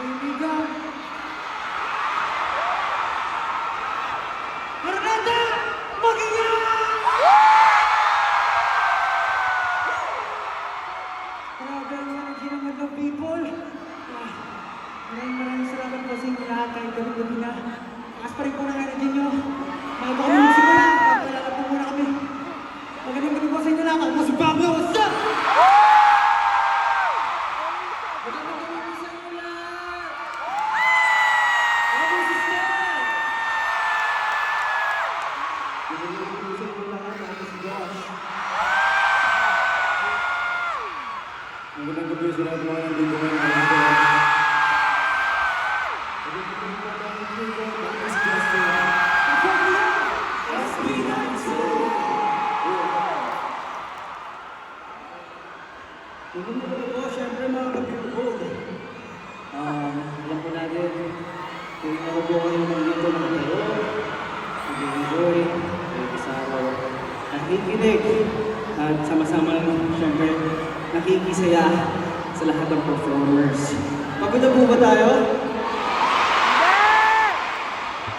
kaibigan. Arneta! Mag-iyak! Grabe ang energy naman ng people. Maraming salamat po sa inyo lahat kahit gabi-gabi na. Taas pa rin po ng energy nyo. Bago kami magsimula, pagkalala po muna kami. Magandang gabi po sa inyo lahat. Ako po si Pablo. What's up? Magandang gabi po sa inyo lahat. Ako po si Stan. Magandang gabi po sa inyo lahat. Ako po si Josh. Magandang gabi sa lahat ng mga nandito ngayon. Magandang po, syempre mga kapitbahay. Alam po natin, kung nakupo kayo dito ng taro, nag-enjoy, nag-isaraw, nakikinig, at sama-sama lang syempre nakikisaya sa lahat ng performers. Pagod na po ba tayo?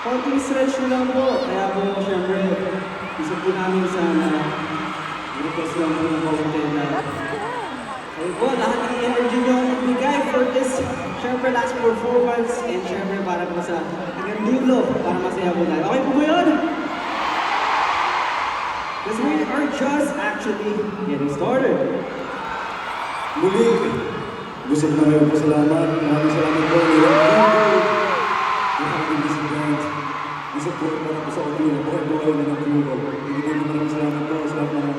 Konting stretch na lang po, kaya po syempre gusto po namin sana request lang po ng konti na Ayun po, lahat ng energy nyo magbigay for this syempre last performance and syempre para po sa hanggang dulo para masaya po tayo. Okay po ba yun? Because we are just actually getting started. muli, gusto ko na kayo pasalamat. Maraming salamat po. Gusto po para po sa audio. Buhay po kayo na nagtulog. Ibigay ko maraming salamat po sa lahat ng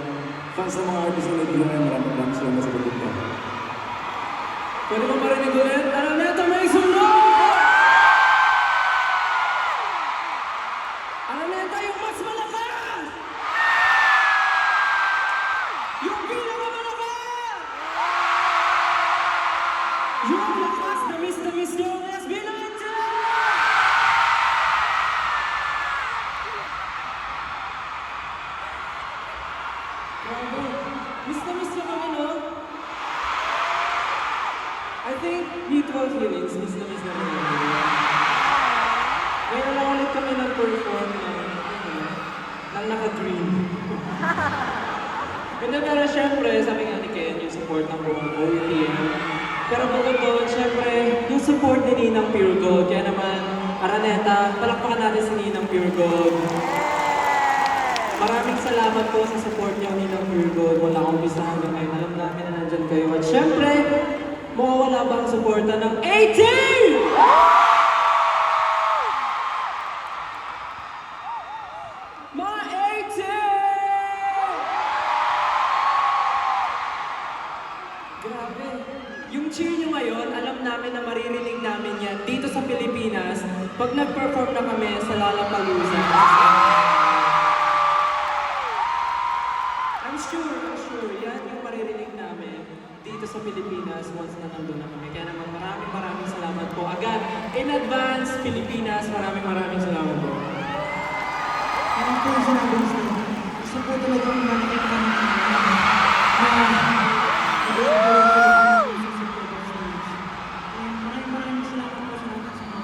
fans ng mga artist na nagtulog ngayon. Maraming salamat sa pagpunta. Pwede mo marinig ulit? Arneta, may sunod! Arneta, yung mas malakas! Yung pinakamalakas! Yung lakas na miss nyo ang SB19! Grabe, miss nyo kami, no? I think mutual feelings, miss na kami. Ngayon lang ulit kami nag-perform ng naka-green. Pero syempre, sabi nga ni Ken, yung support ng buong OPM. Pero bukod doon, syempre, yung support ni Ninang Pure Gold. Kaya naman, Araneta, palakpakan natin si Ninang Pure Gold. Maraming salamat po sa support niyo, Ninang Pure Gold. Wala akong umpisa hanggang ngayon. Alam namin na nandyan kayo. At syempre, mawawala ba ang suporta ng 18? Mga 18! Grabe. Yung cheer nyo ngayon, alam namin na maririnig namin yan dito sa Pilipinas pag nag-perform na kami sa Lollapalooza. I'm sure, yan yung maririnig namin dito sa Pilipinas once na nandun na kami. Kaya naman maraming salamat po. Agad, in advance, Pilipinas, maraming salamat po. Ano po yung sinabi niyo? Gusto po talaga yung manikita kami maraming salamat po sa lahat sa mga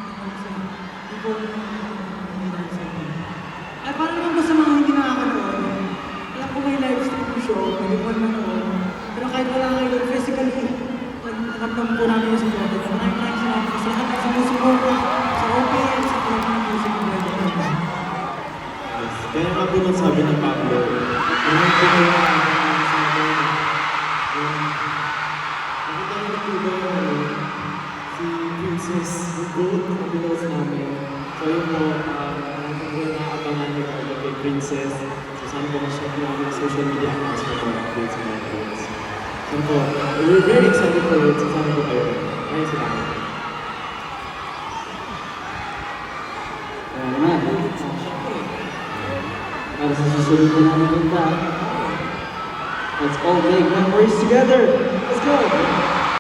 ay, paano naman ba sa mga hindi nakakanood? Alam ko may live stream show, pwede po naman noon. Pero kahit wala kayo physically, nagkakataon po namin yung support. Maraming salamat po sa lahat ng sumusuporta sa OPM, sa Philippine Music World. Kaya nga po nung sabi ng Pablo, hindi ko kayo nakita niyo po ba si Princess Gold na pinost namin. So yun po, nakakabangan niyo po kay Princess. So saan po ma-share namin ang social media accounts ko po updates sa mga friends. So po, we're very excited for it. So saan po kayo? Maraming salamat. Kaya naman, para sa susunod na namin punta. Let's all make memories together. Let's go!